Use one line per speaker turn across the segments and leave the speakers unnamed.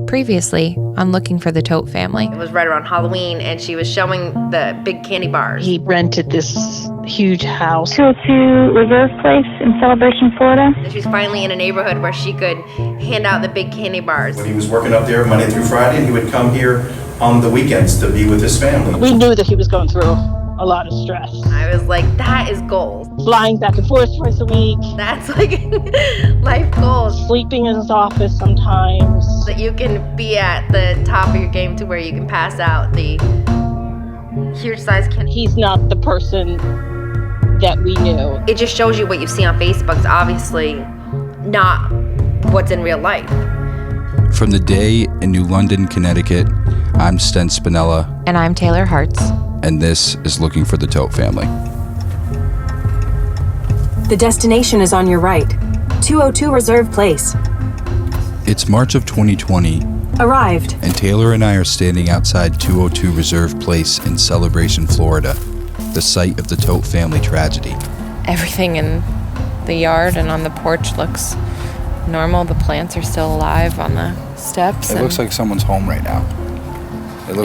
Previously on Looking for the Todt Family.
It was right around Halloween, and she was showing the big candy bars.
He rented this huge house.
202 Reserve Place in Celebration, Florida.
She was finally in a neighborhood where she could hand out the big candy bars.
When he was working up there Monday through Friday, he would come here on the weekends to be with his family.
We knew that he was going through a lot of stress.
I was like, that is goals.
Flying back and forth twice a week.
That's like life goals.
Sleeping in his office sometimes.
That you can be at the top of your game to where you can pass out the huge size candy.
He's not the person that we knew.
It just shows you what you see on Facebook. It's obviously not what's in real life.
From the Day in New London, Connecticut, I'm Sten Spinella.
And I'm Taylor Hartz.
And this is Looking for the Todt Family.
The destination is on your right. 202 Reserve Place.
It's March of 2020.
Arrived.
And Taylor and I are standing outside 202 Reserve Place in Celebration, Florida, the site of the Todt family tragedy.
Everything in the yard and on the porch looks normal. The plants are still alive on the steps.
It looks like someone's home right now. It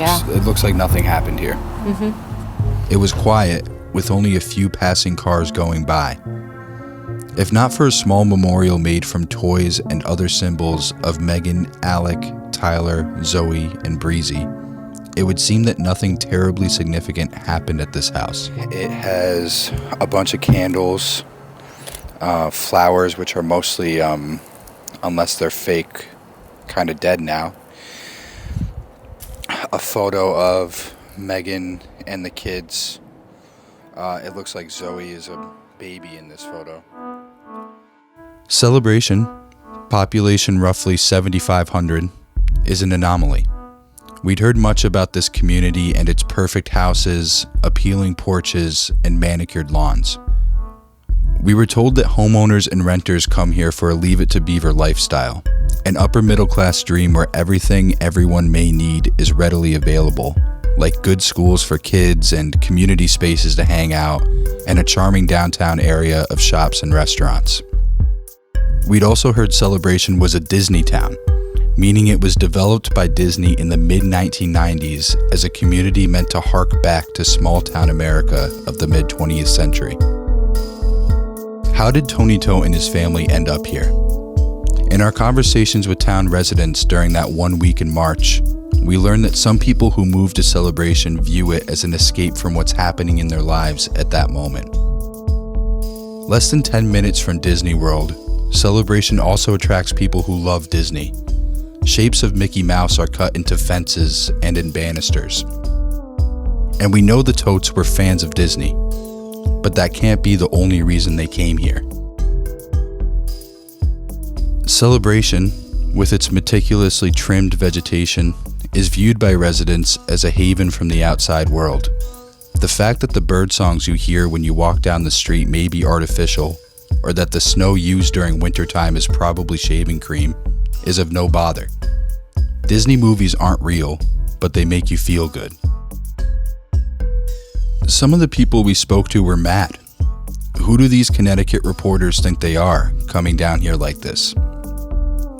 looks like nothing happened here. Mm-hmm. It was quiet, with only a few passing cars going by. If not for a small memorial made from toys and other symbols of Megan, Alek, Tyler, Zoe, and Breezy, it would seem that nothing terribly significant happened at this house. It has a bunch of candles, flowers, which are mostly, unless they're fake, kind of dead now. A photo of Megan and the kids. It looks like Zoe is a baby in this photo. Celebration, population roughly 7,500, is an anomaly. We'd heard much about this community and its perfect houses, appealing porches, and manicured lawns. We were told that homeowners and renters come here for a Leave It to Beaver lifestyle, an upper middle class dream where everything everyone may need is readily available, like good schools for kids and community spaces to hang out, and a charming downtown area of shops and restaurants. We'd also heard Celebration was a Disney town, meaning it was developed by Disney in the mid-1990s as a community meant to hark back to small-town America of the mid-20th century. How did Tony Todt and his family end up here? In our conversations with town residents during that 1 week in March, we learned that some people who move to Celebration view it as an escape from what's happening in their lives at that moment. Less than 10 minutes from Disney World, Celebration also attracts people who love Disney. Shapes of Mickey Mouse are cut into fences and in banisters. And we know the Todts were fans of Disney, but that can't be the only reason they came here. Celebration, with its meticulously trimmed vegetation, is viewed by residents as a haven from the outside world. The fact that the bird songs you hear when you walk down the street may be artificial, or that the snow used during wintertime is probably shaving cream, is of no bother. Disney movies aren't real, but they make you feel good. Some of the people we spoke to were mad. Who do these Connecticut reporters think they are, coming down here like this?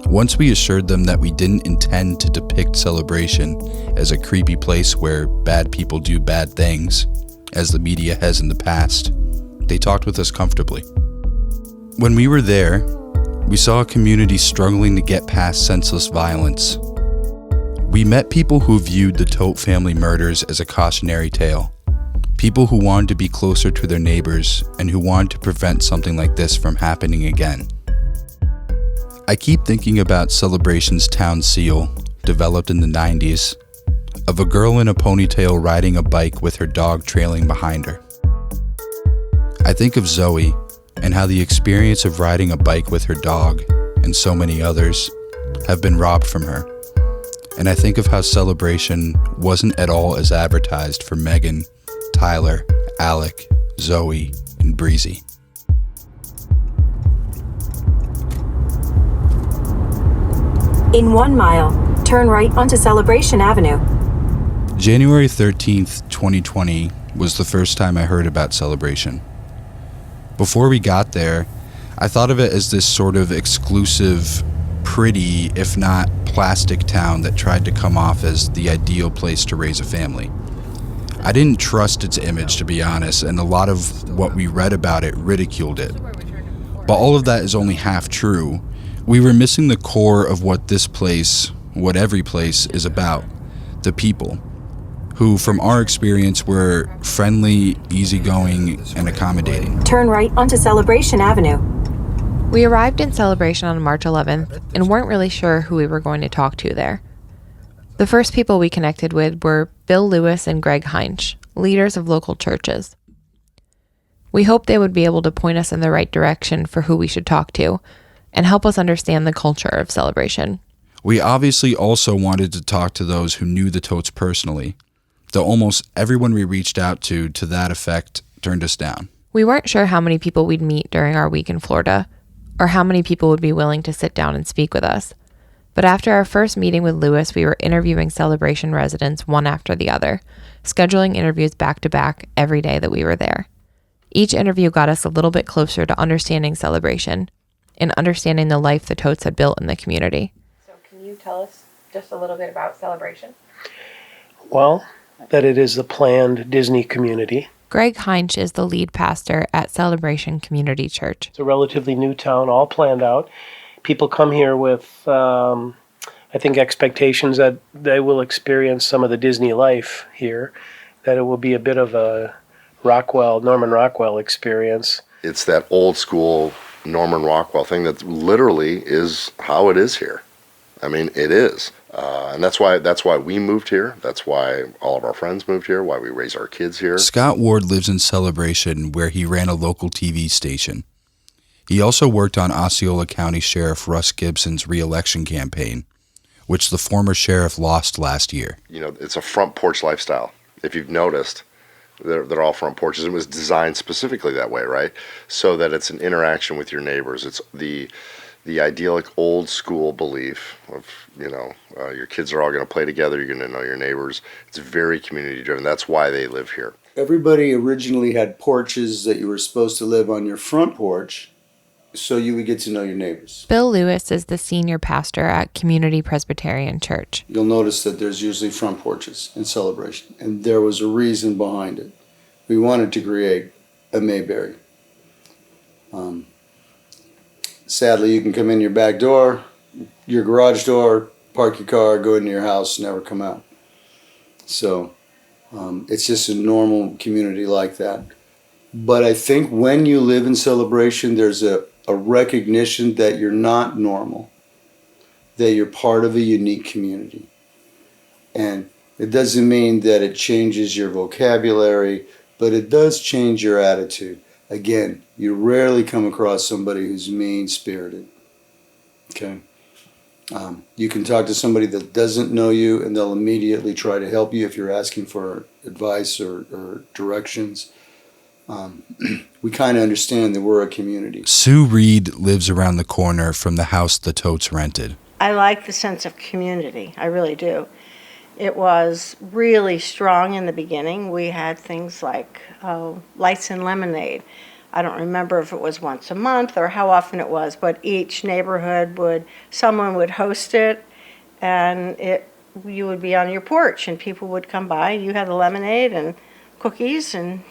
Once we assured them that we didn't intend to depict Celebration as a creepy place where bad people do bad things, as the media has in the past, they talked with us comfortably. When we were there, we saw a community struggling to get past senseless violence. We met people who viewed the Todt family murders as a cautionary tale. People who wanted to be closer to their neighbors and who wanted to prevent something like this from happening again. I keep thinking about Celebration's town seal, developed in the 90s, of a girl in a ponytail riding a bike with her dog trailing behind her. I think of Zoe and how the experience of riding a bike with her dog, and so many others, have been robbed from her. And I think of how Celebration wasn't at all as advertised for Megan, Tyler, Alek, Zoe, and Breezy.
In 1 mile, turn right onto Celebration Avenue.
January 13th, 2020 was the first time I heard about Celebration. Before we got there, I thought of it as this sort of exclusive pretty, if not plastic town that tried to come off as the ideal place to raise a family. I didn't trust its image, to be honest, and a lot of what we read about it ridiculed it. But all of that is only half true. We were missing the core of what this place, what every place, is about. The people, who, from our experience, were friendly, easygoing, and accommodating.
Turn right onto Celebration Avenue.
We arrived in Celebration on March 11th and weren't really sure who we were going to talk to there. The first people we connected with were Bill Lewis and Greg Heinch, leaders of local churches. We hoped they would be able to point us in the right direction for who we should talk to and help us understand the culture of Celebration.
We obviously also wanted to talk to those who knew the Todts personally, though almost everyone we reached out to that effect turned us down.
We weren't sure how many people we'd meet during our week in Florida, or how many people would be willing to sit down and speak with us. But after our first meeting with Lewis, we were interviewing Celebration residents one after the other, scheduling interviews back to back every day that we were there. Each interview got us a little bit closer to understanding Celebration and understanding the life the Todts had built in the community. So can you tell us just a little bit about Celebration?
Well, that it is the planned Disney community.
Greg Heinch is the lead pastor at Celebration Community Church.
It's a relatively new town, all planned out. People come here with, I think, expectations that they will experience some of the Disney life here, that it will be a bit of a Norman Rockwell experience.
It's that old school Norman Rockwell thing that literally is how it is here. I mean, it is. And that's why we moved here. That's why all of our friends moved here, why we raise our kids here.
Scott Ward lives in Celebration, where he ran a local TV station. He also worked on Osceola County Sheriff Russ Gibson's re-election campaign, which the former sheriff lost last year. You know,
it's a front porch lifestyle. If you've noticed, they're all front porches. It was designed specifically that way, right? So that it's an interaction with your neighbors. It's the idyllic old school belief of, your kids are all going to play together, you're going to know your neighbors. It's very community driven. That's why they live here.
Everybody originally had porches that you were supposed to live on your front porch so you would get to know your neighbors.
Bill Lewis is the senior pastor at Community Presbyterian Church.
You'll notice that there's usually front porches in Celebration, and there was a reason behind it. We wanted to create a Mayberry. Sadly, you can come in your back door, your garage door, park your car, go into your house, never come out. So it's just a normal community like that. But I think when you live in Celebration, there's a recognition that you're not normal, that you're part of a unique community. And it doesn't mean that it changes your vocabulary, but it does change your attitude. Again, you rarely come across somebody who's mean-spirited, okay? You can talk to somebody that doesn't know you, and they'll immediately try to help you if you're asking for advice or directions. We kind of understand that we're a community.
Sue Reed lives around the corner from the house the Todts rented.
I like the sense of community. I really do. It was really strong in the beginning. We had things like lights and lemonade. I don't remember if it was once a month or how often it was, but each neighborhood someone would host it, and you would be on your porch and people would come by. You had the lemonade and cookies, and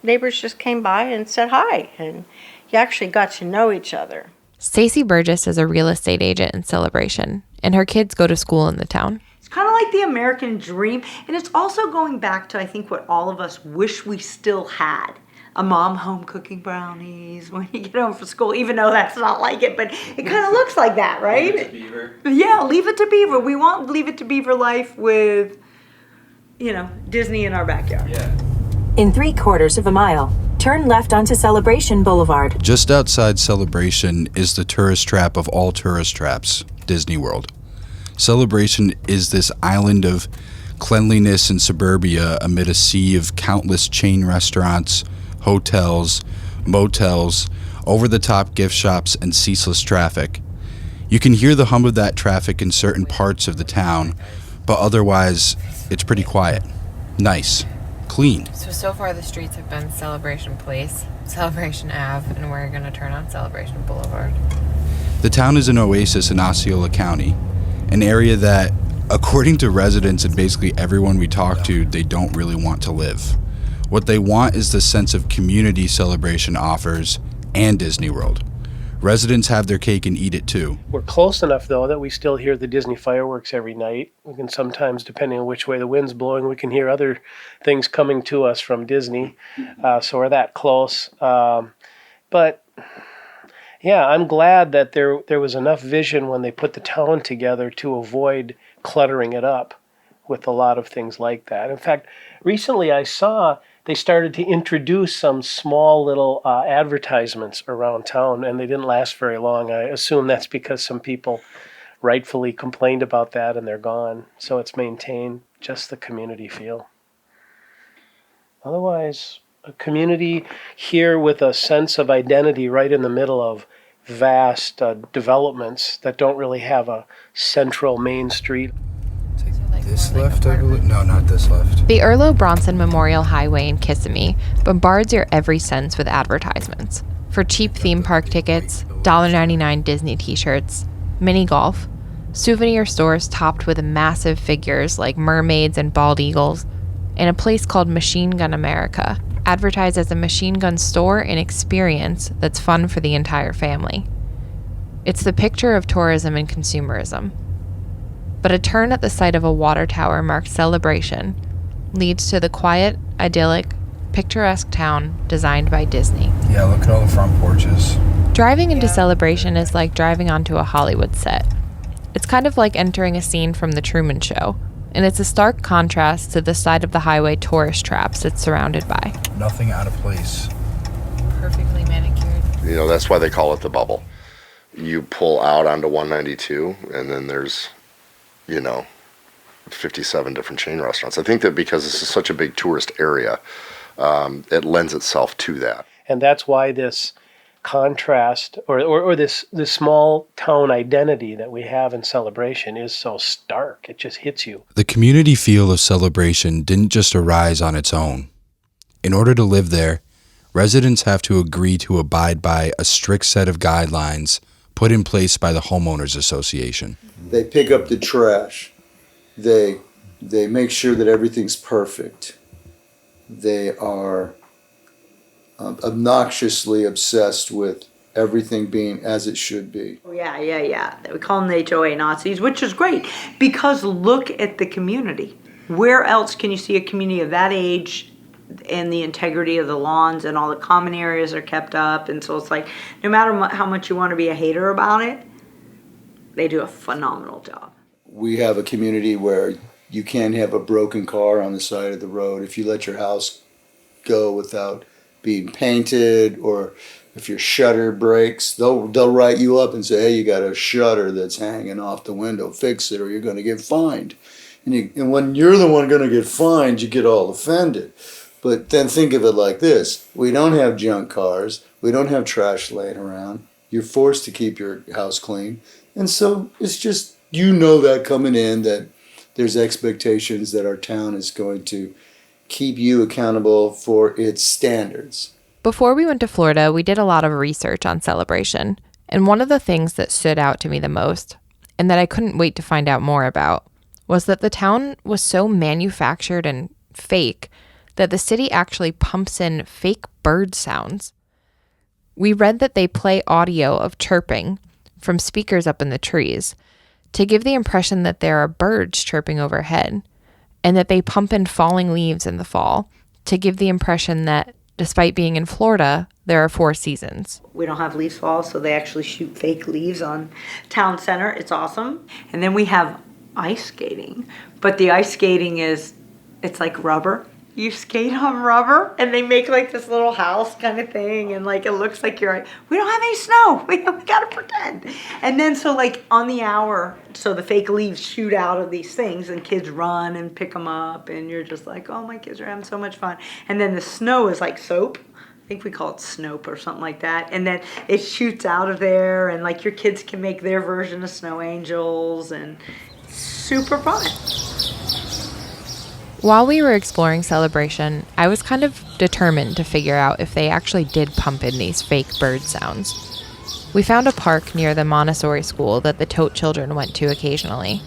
neighbors just came by and said hi, and you actually got to know each other.
Stacy Burgess is a real estate agent in Celebration, and her kids go to school in the town.
It's kind of like the American dream, and it's also going back to, I think, what all of us wish we still had. A mom home cooking brownies when you get home from school, even though that's not like it, but it kind of looks like that, right? Leave It to Beaver. Yeah, Leave It to Beaver. We want Leave It to Beaver life with, Disney in our backyard.
Yeah. In 3/4 of a mile, turn left onto Celebration Boulevard.
Just outside Celebration is the tourist trap of all tourist traps, Disney World. Celebration is this island of cleanliness and suburbia amid a sea of countless chain restaurants, hotels, motels, over-the-top gift shops, and ceaseless traffic. You can hear the hum of that traffic in certain parts of the town, but otherwise, it's pretty quiet, nice, clean.
So far the streets have been Celebration Place, Celebration Ave, and we're going to turn on Celebration Boulevard.
The town is an oasis in Osceola County, an area that, according to residents and basically everyone we talk to, they don't really want to live. What they want is the sense of community Celebration offers and Disney World. Residents have their cake and eat it too.
We're close enough, though, that we still hear the Disney fireworks every night. We can sometimes, depending on which way the wind's blowing, we can hear other things coming to us from Disney. So we're that close. But yeah, I'm glad that there was enough vision when they put the town together to avoid cluttering it up with a lot of things like that. In fact, recently I saw they started to introduce some small little advertisements around town, and they didn't last very long. I assume that's because some people rightfully complained about that and they're gone. So it's maintained just the community feel. Otherwise, a community here with a sense of identity right in the middle of vast developments that don't really have a central main street.
This left, I believe? No, not this left.
The Erlo Bronson Memorial Highway in Kissimmee bombards your every sense with advertisements. For cheap theme park tickets, $1.99 Disney t-shirts, mini golf, souvenir stores topped with massive figures like mermaids and bald eagles, and a place called Machine Gun America, advertised as a machine gun store and experience that's fun for the entire family. It's the picture of tourism and consumerism. But a turn at the site of a water tower marked Celebration leads to the quiet, idyllic, picturesque town designed by Disney.
Yeah, look at all the front porches.
Driving into Celebration is like driving onto a Hollywood set. It's kind of like entering a scene from The Truman Show, and it's a stark contrast to the side of the highway tourist traps it's surrounded by.
Nothing out of place.
Perfectly manicured.
You know, that's why they call it the bubble. You pull out onto 192, and then there's 57 different chain restaurants. I think that because this is such a big tourist area, it lends itself to that.
And that's why this contrast or this small town identity that we have in Celebration is so stark. It just hits you.
The community feel of Celebration didn't just arise on its own. In order to live there, residents have to agree to abide by a strict set of guidelines put in place by the Homeowners Association.
They pick up the trash. They make sure that everything's perfect. They are obnoxiously obsessed with everything being as it should be.
Oh, yeah. We call them the HOA Nazis, which is great because look at the community. Where else can you see a community of that age and the integrity of the lawns and all the common areas are kept up? And so it's like, no matter how much you want to be a hater about it, they do a phenomenal job.
We have a community where you can't have a broken car on the side of the road. If you let your house go without being painted, or if your shutter breaks, they'll write you up and say, hey, you got a shutter that's hanging off the window, fix it or you're going to get fined. And when you're the one going to get fined, you get all offended. But then think of it like this. We don't have junk cars. We don't have trash laying around. You're forced to keep your house clean. And so it's just, that coming in, that there's expectations that our town is going to keep you accountable for its standards.
Before we went to Florida, we did a lot of research on Celebration. And one of the things that stood out to me the most, and that I couldn't wait to find out more about, was that the town was so manufactured and fake that the city actually pumps in fake bird sounds. We read that they play audio of chirping from speakers up in the trees to give the impression that there are birds chirping overhead, and that they pump in falling leaves in the fall to give the impression that, despite being in Florida, there are 4 seasons.
We don't have leaves fall, so they actually shoot fake leaves on town center. It's awesome. And then we have ice skating, but the ice skating it's like rubber. You skate on rubber, and they make like this little house kind of thing, and like it looks like we don't have any snow. We gotta pretend. And then so like on the hour, so the fake leaves shoot out of these things, and kids run and pick them up, and you're just like, oh, my kids are having so much fun. And then the snow is like soap. I think we call it Snope or something like that. And then it shoots out of there, and like your kids can make their version of snow angels, and it's super fun.
While we were exploring Celebration, I was kind of determined to figure out if they actually did pump in these fake bird sounds. We found a park near the Montessori school that the Todt children went to occasionally.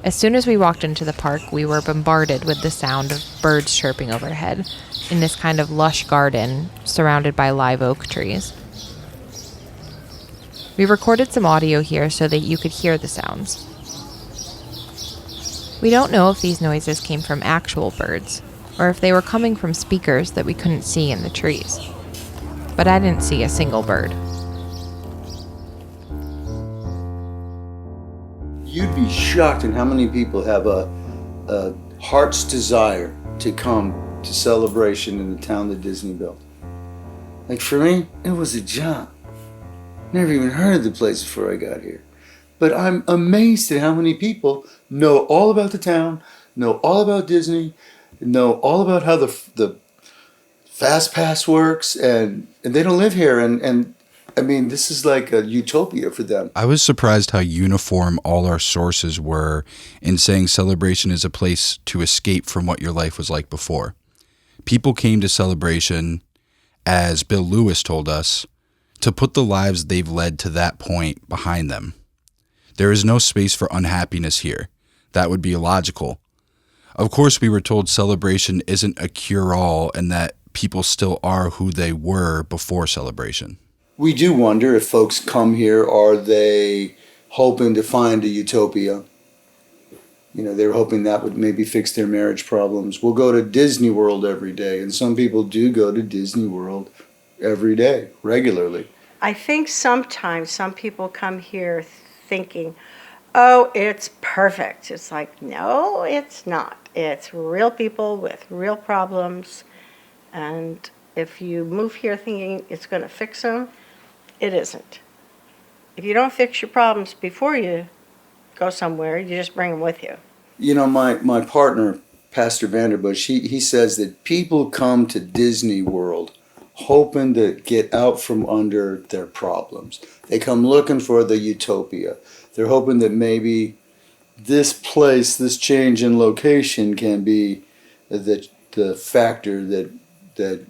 As soon as we walked into the park, we were bombarded with the sound of birds chirping overhead in this kind of lush garden surrounded by live oak trees. We recorded some audio here so that you could hear the sounds. We don't know if these noises came from actual birds or if they were coming from speakers that we couldn't see in the trees. But I didn't see a single bird.
You'd be shocked at how many people have a heart's desire to come to Celebration in the town that Disney built. Like for me, it was a job. Never even heard of the place before I got here. But I'm amazed at how many people know all about the town, know all about Disney, know all about how the Fast Pass works, and they don't live here. And I mean, this is like a utopia for them.
I was surprised how uniform all our sources were in saying Celebration is a place to escape from what your life was like before. People came to Celebration, as Bill Lewis told us, to put the lives they've led to that point behind them. There is no space for unhappiness here. That would be illogical. Of course, we were told Celebration isn't a cure-all and that people still are who they were before Celebration.
We do wonder if folks come here, are they hoping to find a utopia? You know, they're hoping that would maybe fix their marriage problems. We'll go to Disney World every day, and some people do go to Disney World every day, regularly.
I think sometimes some people come here thinking, oh, it's perfect. It's like, no, it's not. It's real people with real problems. And if you move here thinking it's going to fix them, it isn't. If you don't fix your problems before you go somewhere, you just bring them with you.
You know, my partner, Pastor Vanderbush, he says that people come to Disney World hoping to get out from under their problems. They come looking for the utopia. They're hoping that maybe this place, this change in location can be the factor that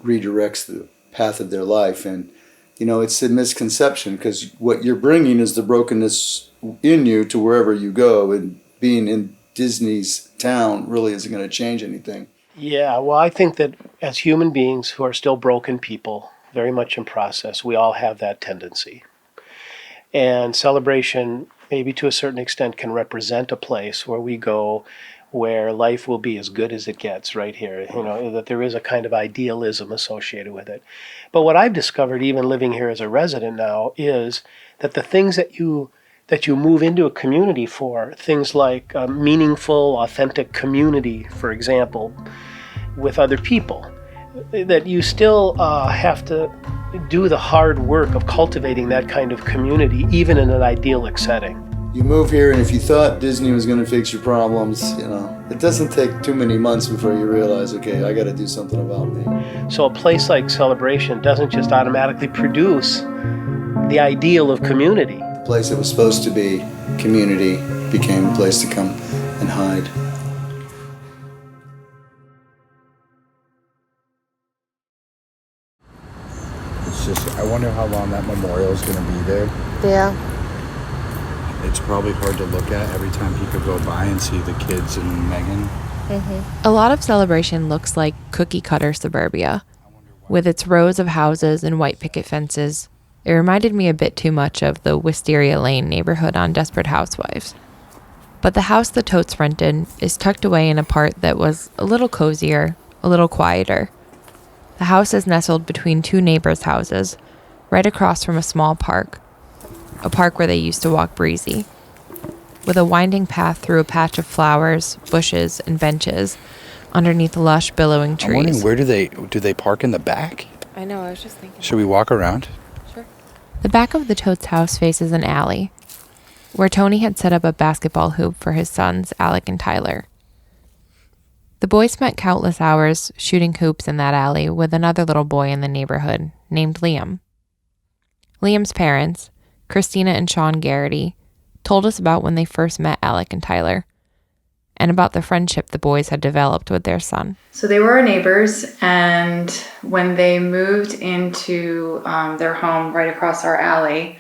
redirects the path of their life. And, you know, it's a misconception because what you're bringing is the brokenness in you to wherever you go, and being in Disney's town really isn't going to change anything.
Yeah, well, I think that as human beings who are still broken people, very much in process, we all have that tendency. And Celebration, maybe to a certain extent, can represent a place where we go where life will be as good as it gets right here. You know, that there is a kind of idealism associated with it. But what I've discovered, even living here as a resident now, is that the things that you move into a community for, things like meaningful, authentic community, for example, with other people, that you still have to do the hard work of cultivating that kind of community, even in an idyllic setting.
You move here, and if you thought Disney was going to fix your problems, you know, it doesn't take too many months before you realize, okay, I got to do something about me.
So a place like Celebration doesn't just automatically produce the ideal of community.
The place that was supposed to be community became a place to come and hide.
It's just, I wonder how long that memorial is going to be there.
Yeah.
It's probably hard to look at every time people go by and see the kids and Megan.
A lot of Celebration looks like cookie-cutter suburbia. With its rows of houses and white picket fences, it reminded me a bit too much of the Wisteria Lane neighborhood on Desperate Housewives. But the house the Todts rented is tucked away in a part that was a little cozier, a little quieter. The house is nestled between two neighbors' houses, right across from a small park, a park where they used to walk Breezy, with a winding path through a patch of flowers, bushes, and benches underneath lush, billowing trees.
I'm wondering, where do they park in the back?
I know, I was just thinking.
Should we walk around?
Sure. The back of the Todts house faces an alley, where Tony had set up a basketball hoop for his sons, Alek and Tyler. The boy spent countless hours shooting hoops in that alley with another little boy in the neighborhood named Liam. Liam's parents, Christina and Sean Garrity, told us about when they first met Alek and Tyler, and about the friendship the boys had developed with their son.
So they were our neighbors, and when they moved into their home right across our alley,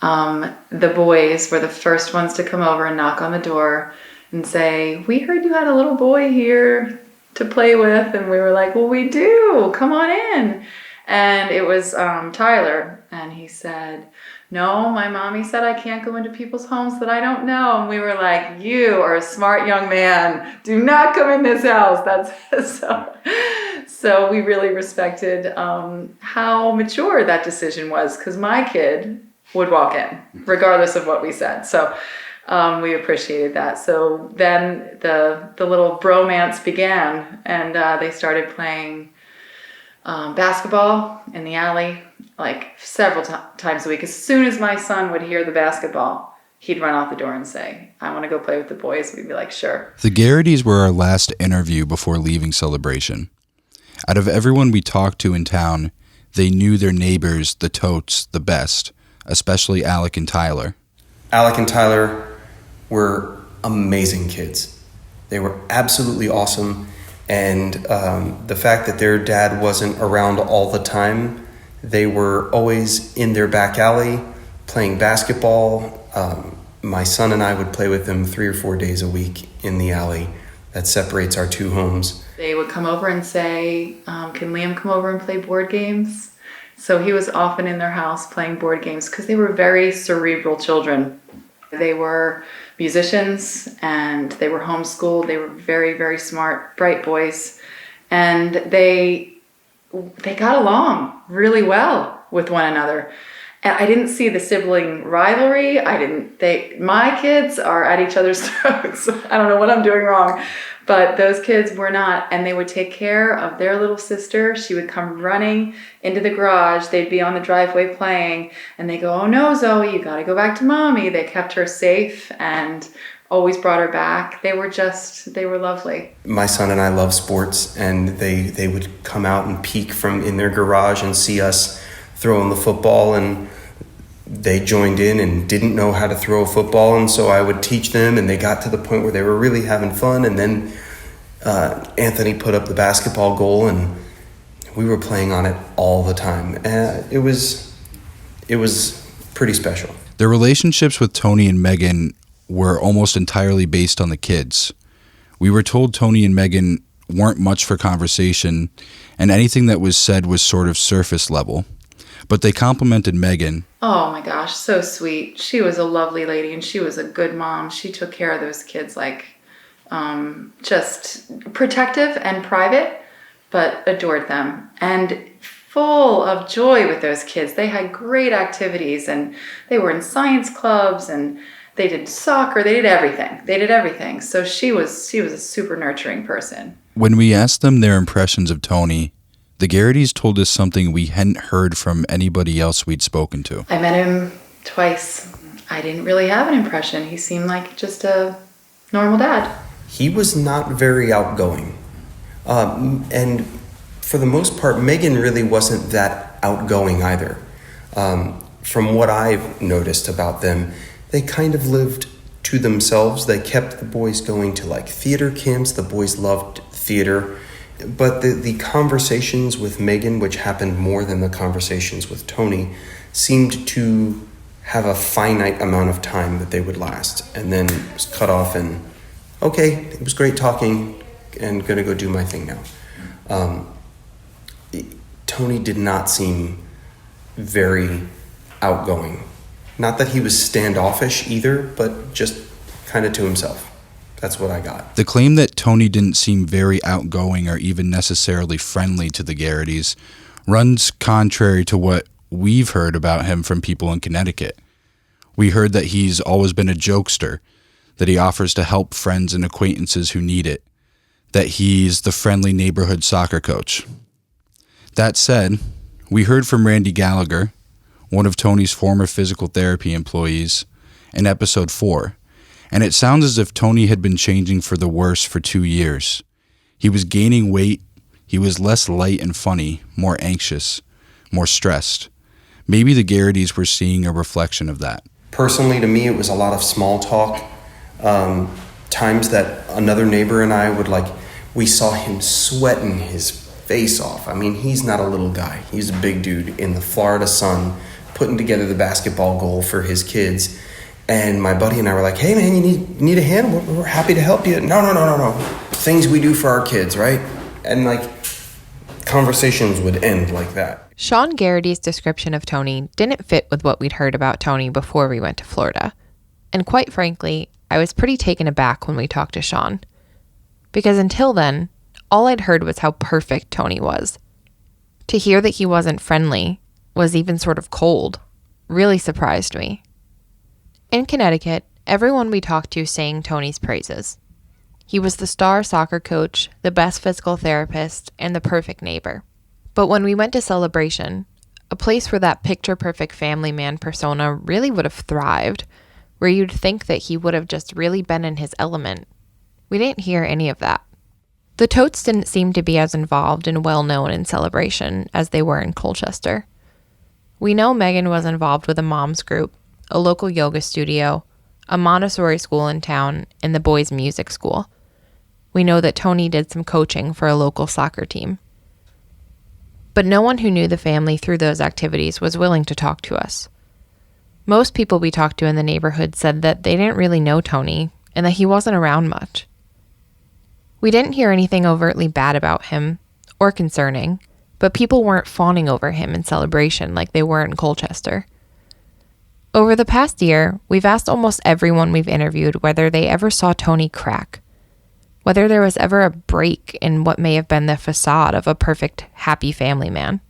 the boys were the first ones to come over and knock on the door and say, "We heard you had a little boy here to play with." And we were like, "Well, we do. Come on in." And it was Tyler. And he said, "No, my mommy said I can't go into people's homes that I don't know." And we were like, "You are a smart young man. Do not come in this house." That's so we really respected how mature that decision was, because my kid would walk in regardless of what we said. So we appreciated that. So then the little bromance began, and they started playing basketball in the alley like several times a week. As soon as my son would hear the basketball, he'd run out the door and say, "I want to go play with the boys." We'd be like, "Sure."
The Garrity's were our last interview before leaving Celebration. Out of everyone we talked to in town, they knew their neighbors, the Todts, the best, especially Alek and Tyler.
Alek and Tyler were amazing kids. They were absolutely awesome. And the fact that their dad wasn't around all the time, they were always in their back alley playing basketball. My son and I would play with them 3 or 4 days a week in the alley that separates our two homes.
They would come over and say, "Can Liam come over and play board games?" So he was often in their house playing board games because they were very cerebral children. They were musicians and they were homeschooled. They were very, very smart, bright boys. And they got along really well with one another. And I didn't see the sibling rivalry. My kids are at each other's throats. I don't know what I'm doing wrong. But those kids were not, and they would take care of their little sister. She would come running into the garage. They'd be on the driveway playing, and they go, "Oh no, Zoe, you gotta go back to mommy." They kept her safe and always brought her back. They were lovely.
My son and I love sports, and they would come out and peek from in their garage and see us throwing the football, and they joined in and didn't know how to throw a football, and so I would teach them, and they got to the point where they were really having fun, and then Anthony put up the basketball goal, and we were playing on it all the time. It was pretty special.
The relationships with Tony and Megan were almost entirely based on the kids. We were told Tony and Megan weren't much for conversation, and anything that was said was sort of surface level. But they complimented Megan.
Oh my gosh, so sweet. She was a lovely lady and she was a good mom. She took care of those kids like just protective and private, but adored them. And full of joy with those kids. They had great activities and they were in science clubs and they did soccer. They did everything. So she was a super nurturing person.
When we asked them their impressions of Tony, the Garrity's told us something we hadn't heard from anybody else we'd spoken to.
I met him twice. I didn't really have an impression. He seemed like just a normal dad.
He was not very outgoing. And for the most part, Megan really wasn't that outgoing either. From what I've noticed about them, they kind of lived to themselves. They kept the boys going to like theater camps. The boys loved theater. But the conversations with Megan, which happened more than the conversations with Tony, seemed to have a finite amount of time that they would last. And then it was cut off and, okay, it was great talking and gonna go do my thing now. Tony did not seem very outgoing. Not that he was standoffish either, but just kind of to himself. That's what I got.
The claim that Tony didn't seem very outgoing or even necessarily friendly to the Garrity's runs contrary to what we've heard about him from people in Connecticut. We heard that he's always been a jokester, that he offers to help friends and acquaintances who need it, that he's the friendly neighborhood soccer coach. That said, we heard from Randy Gallagher, one of Tony's former physical therapy employees, in episode 4. And it sounds as if Tony had been changing for the worse for 2 years. He was gaining weight, he was less light and funny, more anxious, more stressed. Maybe the Garrity's were seeing a reflection of that.
Personally, to me, it was a lot of small talk. Times that another neighbor and I would we saw him sweating his face off. I mean, he's not a little guy. He's a big dude in the Florida sun, putting together the basketball goal for his kids. And my buddy and I were like, hey, man, you need a hand? We're happy to help you. No. Things we do for our kids, right? And, like, conversations would end like that.
Sean Garrity's description of Tony didn't fit with what we'd heard about Tony before we went to Florida. And quite frankly, I was pretty taken aback when we talked to Sean. Because until then, all I'd heard was how perfect Tony was. To hear that he wasn't friendly, was even sort of cold, really surprised me. In Connecticut, everyone we talked to sang Tony's praises. He was the star soccer coach, the best physical therapist, and the perfect neighbor. But when we went to Celebration, a place where that picture-perfect family man persona really would have thrived, where you'd think that he would have just really been in his element, we didn't hear any of that. The Todts didn't seem to be as involved and well-known in Celebration as they were in Colchester. We know Megan was involved with a mom's group, a local yoga studio, a Montessori school in town, and the boys' music school. We know that Tony did some coaching for a local soccer team. But no one who knew the family through those activities was willing to talk to us. Most people we talked to in the neighborhood said that they didn't really know Tony and that he wasn't around much. We didn't hear anything overtly bad about him or concerning, but people weren't fawning over him in Celebration like they were in Colchester. Over the past year, we've asked almost everyone we've interviewed whether they ever saw Tony crack, whether there was ever a break in what may have been the facade of a perfect, happy family man.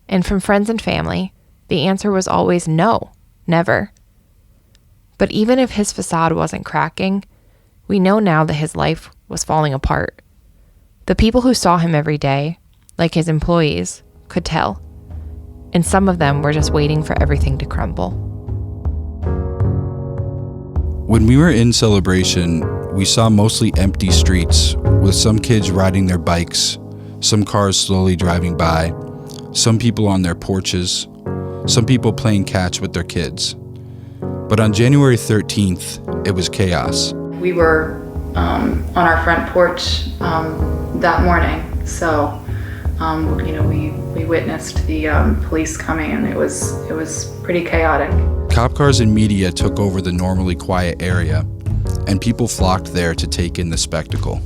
And from friends and family, the answer was always no, never. But even if his facade wasn't cracking, we know now that his life was falling apart. The people who saw him every day, like his employees, could tell. And some of them were just waiting for everything to crumble.
When we were in Celebration, we saw mostly empty streets, with some kids riding their bikes, some cars slowly driving by, some people on their porches, some people playing catch with their kids. But on January 13th, it was chaos.
We were on our front porch that morning, so we witnessed the police coming, and it was pretty chaotic.
Cop cars and media took over the normally quiet area, and people flocked there to take in the spectacle.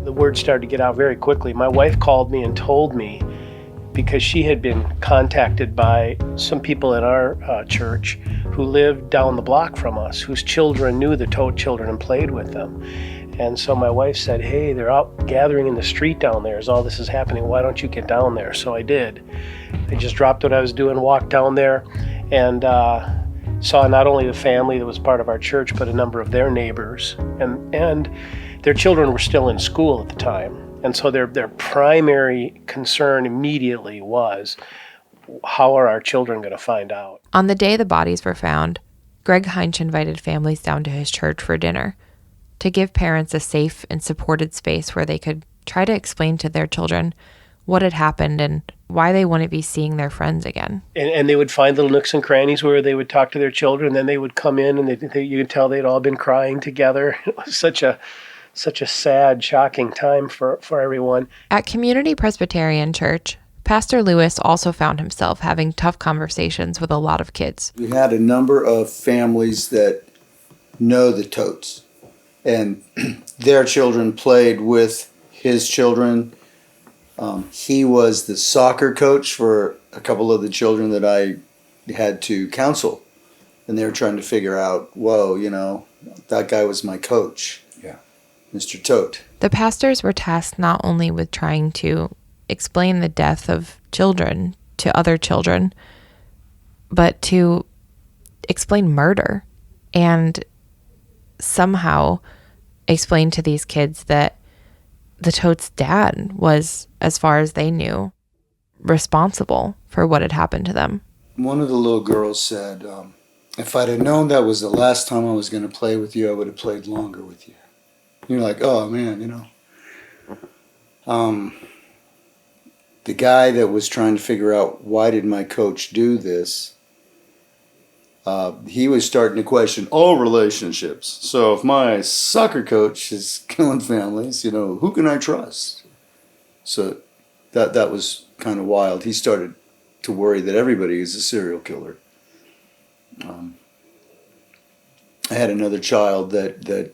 The word started to get out very quickly. My wife called me and told me, because she had been contacted by some people in our church who lived down the block from us, whose children knew the Todt children and played with them. And so my wife said, hey, they're out gathering in the street down there as all this is happening. Why don't you get down there? So I did. I just dropped what I was doing, walked down there, and saw not only the family that was part of our church, but a number of their neighbors. And their children were still in school at the time. And so their primary concern immediately was, how are our children going to find out?
On the day the bodies were found, Greg Heinch invited families down to his church for dinner to give parents a safe and supported space where they could try to explain to their children what had happened and why they wouldn't be seeing their friends again.
And they would find little nooks and crannies where they would talk to their children, and then they would come in, and you could tell they'd all been crying together. It was such a sad, shocking time for everyone.
At Community Presbyterian Church, Pastor Lewis also found himself having tough conversations with a lot of kids.
We had a number of families that know the Todts, and their children played with his children. He was the soccer coach for a couple of the children that I had to counsel, and they were trying to figure out, that guy was my coach. Mr. Todt.
The pastors were tasked not only with trying to explain the death of children to other children, but to explain murder and somehow explain to these kids that the Todt's dad was, as far as they knew, responsible for what had happened to them.
One of the little girls said, if I'd have known that was the last time I was going to play with you, I would have played longer with you. You're like, oh man, the guy that was trying to figure out why did my coach do this, he was starting to question all relationships. So if my soccer coach is killing families, who can I trust? So that was kind of wild. He started to worry that everybody is a serial killer. I had another child that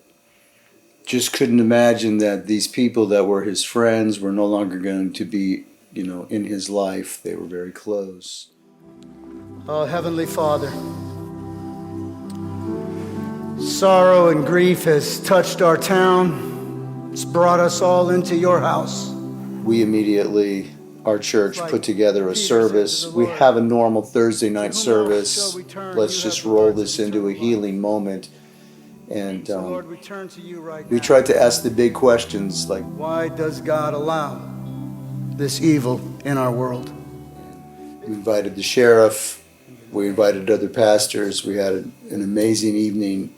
just couldn't imagine that these people that were his friends were no longer going to be, in his life. They were very close.
Oh, Heavenly Father, sorrow and grief has touched our town. It's brought us all into your house.
We immediately, our church, put together a service. We have a normal Thursday night service. Let's just roll this into a healing moment. And we tried to ask the big questions like,
why does God allow this evil in our world?
We invited the sheriff. We invited other pastors. We had an amazing evening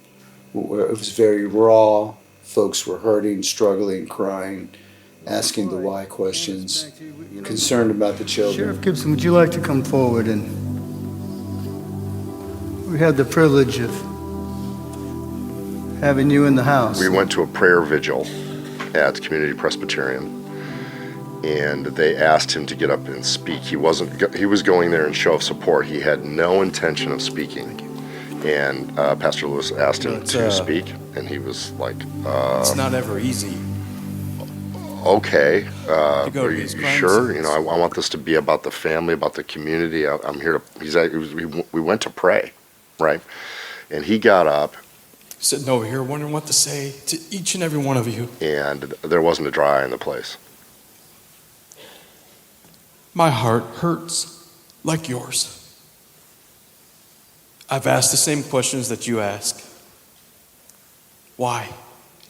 where it was very raw. Folks were hurting, struggling, crying, asking the why questions, concerned about the children.
Sheriff Gibson, would you like to come forward? And we had the privilege of having you in the house.
We went to a prayer vigil at Community Presbyterian, and they asked him to get up and speak. He was going there in show of support. He had no intention of speaking. And Pastor Lewis asked him to speak, and he was like,
it's not ever easy.
Okay, are you sure? I want this to be about the family, about the community. I'm here to, we went to pray, right? And he got up,
sitting over here wondering what to say to each and every one of you.
And there wasn't a dry eye in the place.
My heart hurts like yours. I've asked the same questions that you ask. Why?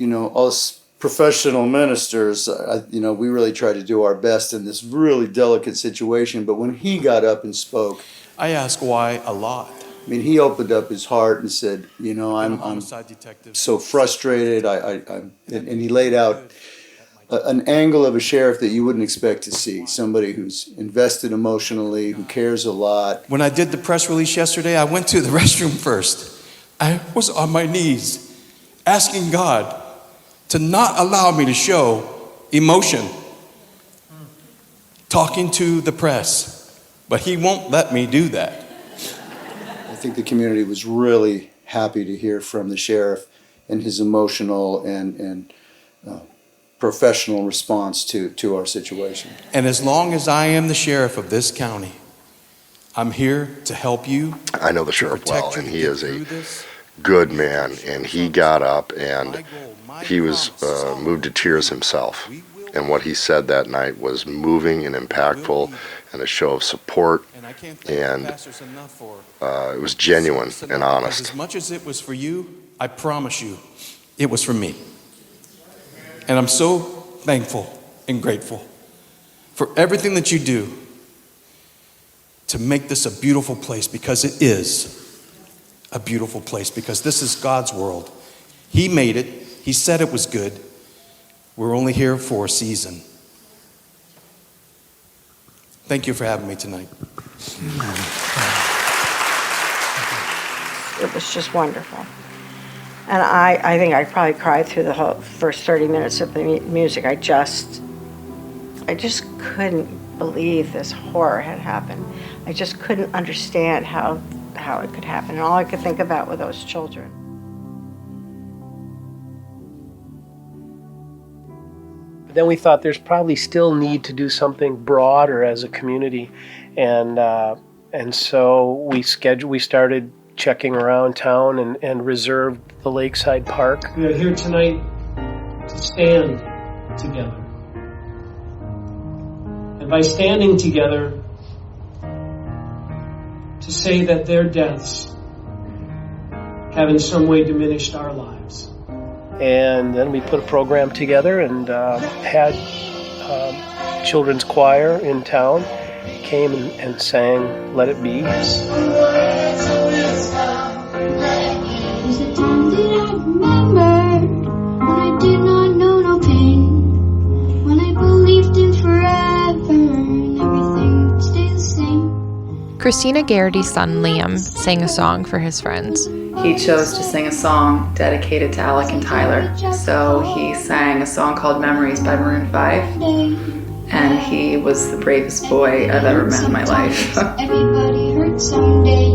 Us professional ministers, we really try to do our best in this really delicate situation. But when he got up and spoke,
I ask why a lot.
He opened up his heart and said, I'm so frustrated. And he laid out an angle of a sheriff that you wouldn't expect to see. Somebody who's invested emotionally, who cares a lot.
When I did the press release yesterday, I went to the restroom first. I was on my knees asking God to not allow me to show emotion talking to the press, but he won't let me do that.
I think the community was really happy to hear from the sheriff and his emotional and professional response to our situation.
And as long as I am the sheriff of this county, I'm here to help you.
I know the sheriff well, and he is a good man, and he got up and he was moved to tears himself. And what he said that night was moving and impactful and a show of support, and it was genuine and honest.
As much as it was for you, I promise you, it was for me. And I'm so thankful and grateful for everything that you do to make this a beautiful place, because it is a beautiful place, because this is God's world. He made it. He said it was good. We're only here for a season. Thank you for having me tonight.
It was just wonderful. And I think I probably cried through the whole first 30 minutes of the music. I just couldn't believe this horror had happened. I just couldn't understand how it could happen. And all I could think about were those children.
But then we thought there's probably still need to do something broader as a community. And so we started checking around town and reserved the Lakeside Park.
We are here tonight to stand together. And by standing together, to say that their deaths have in some way diminished our lives.
And then we put a program together and had children's choir in town came and sang Let It Be.
There's a time that I remembered when I did not know no pain, when I believed in forever and everything would stay the same.
Christina Garrity's son Liam sang a song for his friends.
He chose to sing a song dedicated to Alek and Tyler. So he sang a song called Memories by Maroon 5. And he was the bravest boy I've ever met in my life.
Everybody hurts someday.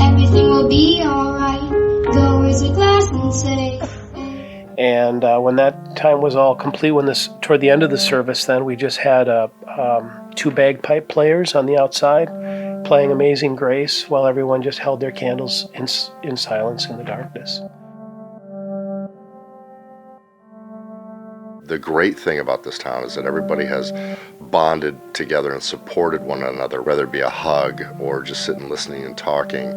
Everything will be alright. Go raise a glass and say.
And when that time was all complete, toward the end of the service, then we just had two bagpipe players on the outside playing Amazing Grace while everyone just held their candles in silence in the darkness.
The great thing about this town is that everybody has bonded together and supported one another, whether it be a hug or just sitting listening and talking,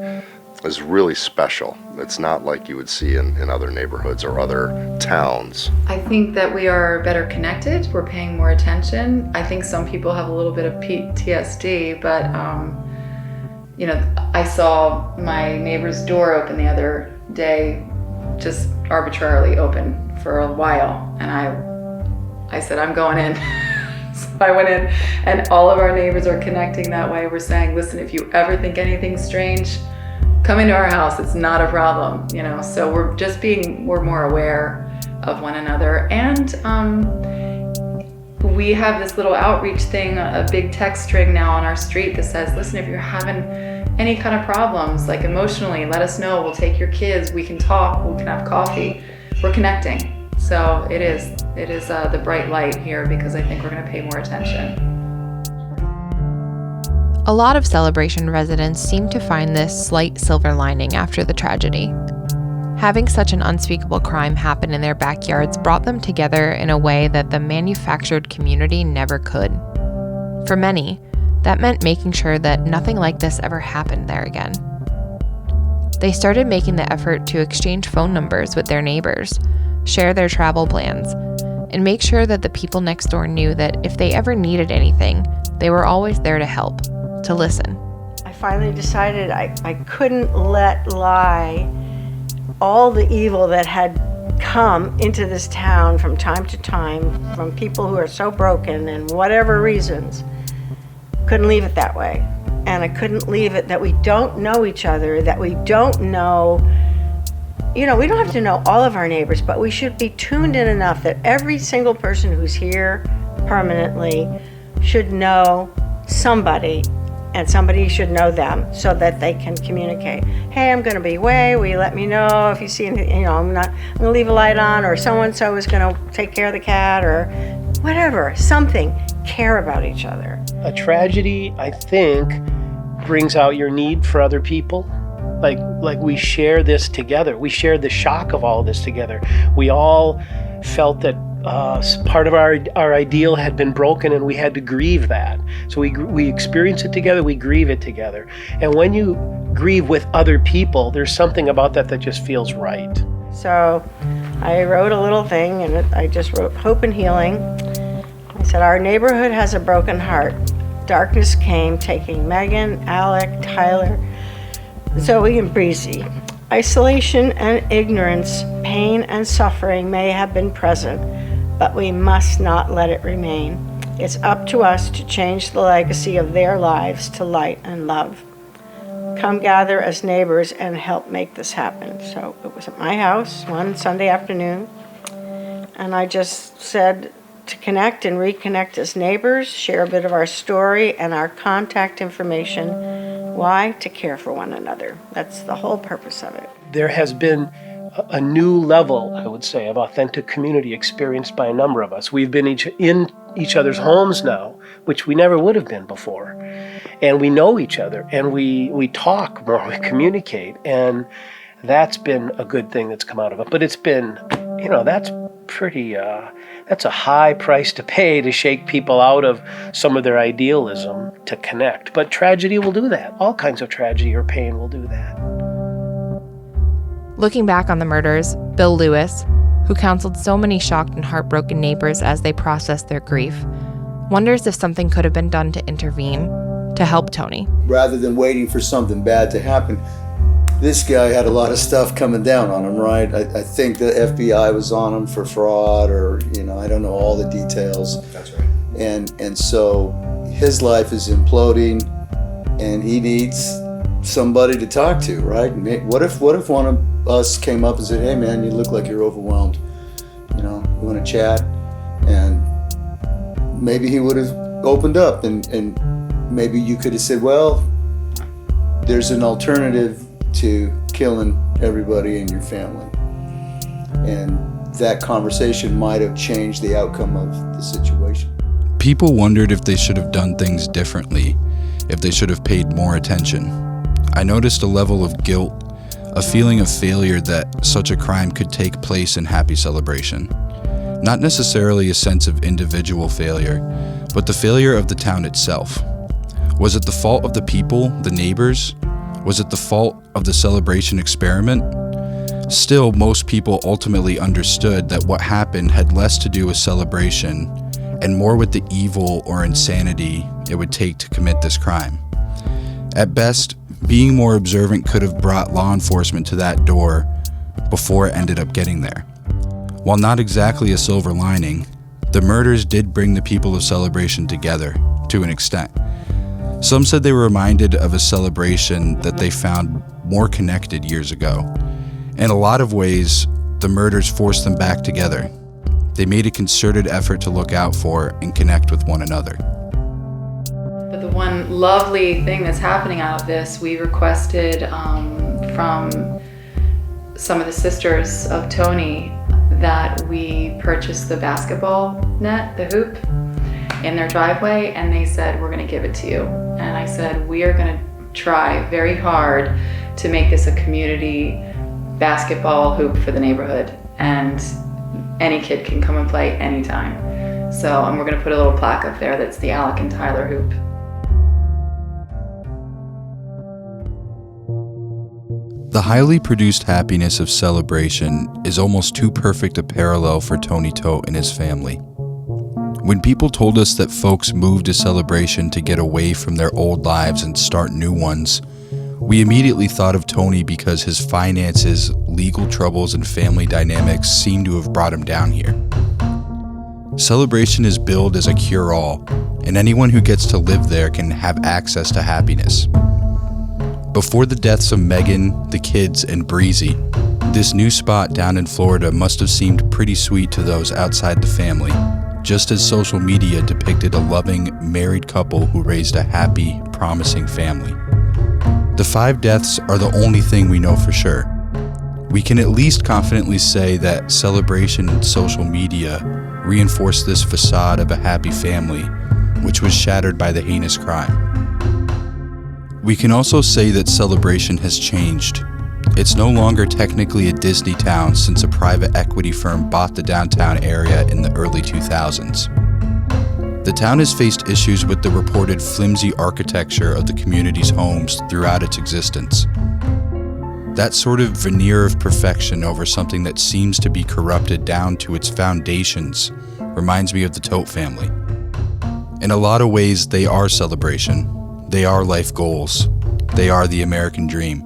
is really special. It's not like you would see in other neighborhoods or other towns.
I think that we are better connected. We're paying more attention. I think some people have a little bit of PTSD, but I saw my neighbor's door open the other day, just arbitrarily open for a while, and I said, I'm going in. So I went in, and all of our neighbors are connecting that way. We're saying, listen, if you ever think anything's strange, come into our house. It's not a problem, So we're more aware of one another. And we have this little outreach thing, a big text string now on our street that says, listen, if you're having any kind of problems, like emotionally, let us know. We'll take your kids. We can talk. We can have coffee. We're connecting. So it is the bright light here, because I think we're going to pay more attention.
A lot of Celebration residents seem to find this slight silver lining after the tragedy. Having such an unspeakable crime happen in their backyards brought them together in a way that the manufactured community never could. For many, that meant making sure that nothing like this ever happened there again. They started making the effort to exchange phone numbers with their neighbors, share their travel plans, and make sure that the people next door knew that if they ever needed anything, they were always there to help, to listen.
I finally decided I couldn't let lie all the evil that had come into this town from time to time from people who are so broken and whatever reasons. Couldn't leave it that way. And I couldn't leave it that we don't know each other, that we don't know, we don't have to know all of our neighbors, but we should be tuned in enough that every single person who's here permanently should know somebody, and somebody should know them so that they can communicate. Hey, I'm going to be away. Will you let me know if you see anything? I'm going to leave a light on, or so-and-so is going to take care of the cat, or whatever, something. Care about each other.
A tragedy, I think, brings out your need for other people. Like we share this together. We shared the shock of all of this together. We all felt that part of our ideal had been broken, and we had to grieve that. So we experience it together, we grieve it together. And when you grieve with other people, there's something about that just feels right.
So I wrote a little thing, and I just wrote hope and healing. I said, our neighborhood has a broken heart. Darkness came, taking Megan, Alek, Tyler, Zoe, and Breezy. Isolation and ignorance, pain and suffering may have been present, but we must not let it remain. It's up to us to change the legacy of their lives to light and love. Come gather as neighbors and help make this happen. So it was at my house one Sunday afternoon, and I just said to connect and reconnect as neighbors, share a bit of our story and our contact information. Why? To care for one another. That's the whole purpose of it.
There has been a new level, I would say, of authentic community experienced by a number of us. We've been in each other's homes now, which we never would have been before. And we know each other, and we talk more, we communicate, and that's been a good thing that's come out of it. But it's been, that's pretty, that's a high price to pay to shake people out of some of their idealism to connect. But tragedy will do that. All kinds of tragedy or pain will do that.
Looking back on the murders, Bill Lewis, who counseled so many shocked and heartbroken neighbors as they processed their grief, wonders if something could have been done to intervene, to help Tony.
Rather than waiting for something bad to happen, this guy had a lot of stuff coming down on him, right? I think the FBI was on him for fraud, or, I don't know all the details.
That's right.
And so his life is imploding, and he needs somebody to talk to, right? What if one of us came up and said, hey man, you look like you're overwhelmed. You want to chat? And maybe he would have opened up, and maybe you could have said, well, there's an alternative to killing everybody in your family. And that conversation might have changed the outcome of the situation.
People wondered if they should have done things differently, if they should have paid more attention. I noticed a level of guilt, a feeling of failure that such a crime could take place in Happy Celebration. Not necessarily a sense of individual failure, but the failure of the town itself. Was it the fault of the people, the neighbors? Was it the fault of the celebration experiment? Still, most people ultimately understood that what happened had less to do with celebration and more with the evil or insanity it would take to commit this crime. At best, being more observant could have brought law enforcement to that door before it ended up getting there. While not exactly a silver lining, the murders did bring the people of Celebration together, to an extent. Some said they were reminded of a celebration that they found more connected years ago. In a lot of ways, the murders forced them back together. They made a concerted effort to look out for and connect with one another.
But the one lovely thing that's happening out of this, we requested from some of the sisters of Tony that we purchase the basketball net, the hoop, in their driveway, and they said, we're gonna give it to you. And I said, we are gonna try very hard to make this a community basketball hoop for the neighborhood, and any kid can come and play anytime. So, and we're gonna put a little plaque up there that's the Alek and Tyler hoop.
The highly produced happiness of Celebration is almost too perfect a parallel for Tony Todt and his family. When people told us that folks moved to Celebration to get away from their old lives and start new ones, we immediately thought of Tony because his finances, legal troubles, and family dynamics seemed to have brought him down here. Celebration is billed as a cure-all, and anyone who gets to live there can have access to happiness. Before the deaths of Megan, the kids, and Breezy, this new spot down in Florida must have seemed pretty sweet to those outside the family, just as social media depicted a loving, married couple who raised a happy, promising family. The 5 deaths are the only thing we know for sure. We can at least confidently say that Celebration and social media reinforced this facade of a happy family, which was shattered by the heinous crime. We can also say that Celebration has changed. It's no longer technically a Disney town since a private equity firm bought the downtown area in the early 2000s. The town has faced issues with the reported flimsy architecture of the community's homes throughout its existence. That sort of veneer of perfection over something that seems to be corrupted down to its foundations reminds me of the Todt family. In a lot of ways, they are Celebration. They are life goals. They are the American dream.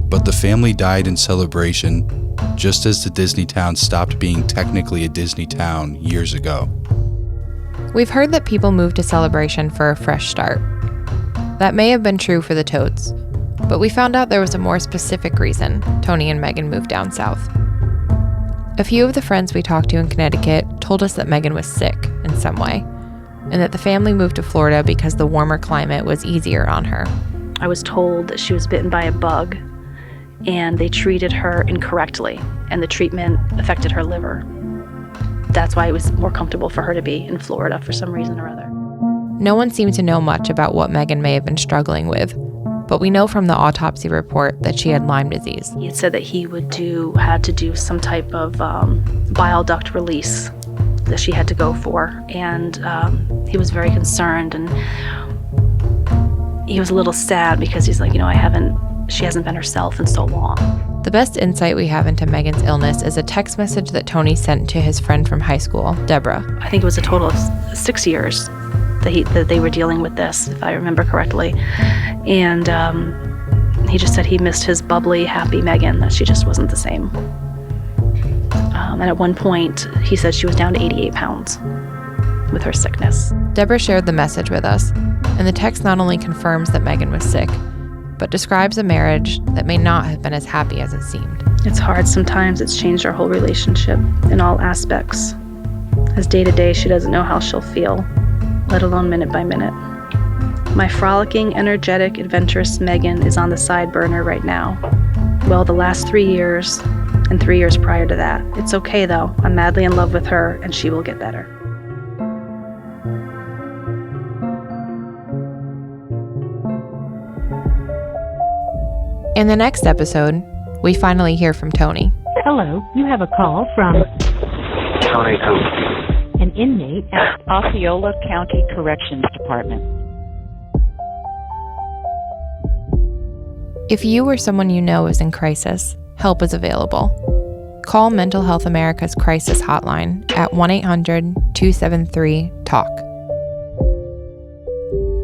But the family died in Celebration just as the Disney town stopped being technically a Disney town years ago.
We've heard that people move to Celebration for a fresh start. That may have been true for the Todts, but we found out there was a more specific reason Tony and Megan moved down south. A few of the friends we talked to in Connecticut told us that Megan was sick in some way, and that the family moved to Florida because the warmer climate was easier on her.
I was told that she was bitten by a bug, and they treated her incorrectly, and the treatment affected her liver. That's why it was more comfortable for her to be in Florida for some reason or other.
No one seemed to know much about what Megan may have been struggling with, but we know from the autopsy report that she had Lyme disease.
He had said that he had to do some type of bile duct release that she had to go for, and he was very concerned, and he was a little sad because he's like, she hasn't been herself in so long.
The best insight we have into Megan's illness is a text message that Tony sent to his friend from high school, Deborah.
I think it was a total of 6 years that they were dealing with this, if I remember correctly. And he just said he missed his bubbly, happy Megan, that she just wasn't the same. And at one point, he said she was down to 88 pounds with her sickness.
Deborah shared the message with us, and the text not only confirms that Megan was sick, but describes a marriage that may not have been as happy as it seemed.
It's hard sometimes. It's changed our whole relationship in all aspects. as day to day she doesn't know how she'll feel, let alone minute by minute. My frolicking, energetic, adventurous Megan is on the side burner right now. Well, the last 3 years, and 3 years prior to that. It's okay though, I'm madly in love with her, and she will get better.
In the next episode, we finally hear from Tony.
Hello, you have a call from
Tony Todt,
an inmate at Osceola County Corrections Department.
If you or someone you know is in crisis, help is available. Call Mental Health America's crisis hotline at 1-800-273-TALK.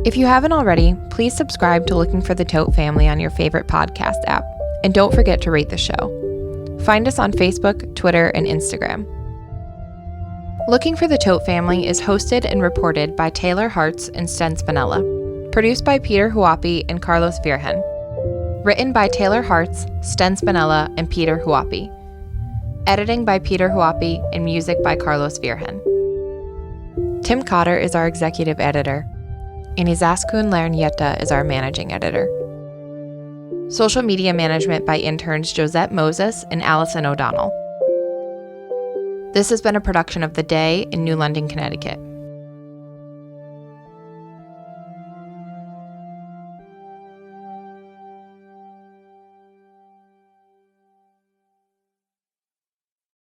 If you haven't already, please subscribe to Looking for the Todt Family on your favorite podcast app, and don't forget to rate the show. Find us on Facebook, Twitter, and Instagram. Looking for the Todt Family is hosted and reported by Taylor Hartz and Sten Spinella. Produced by Peter Huapi and Carlos Virgen. Written by Taylor Hartz, Sten Spinella, and Peter Huapi. Editing by Peter Huapi and music by Carlos Virgen. Tim Cotter is our executive editor, and Izaskun Larnieta is our managing editor. Social media management by interns Josette Moses and Allison O'Donnell. This has been a production of The Day in New London, Connecticut.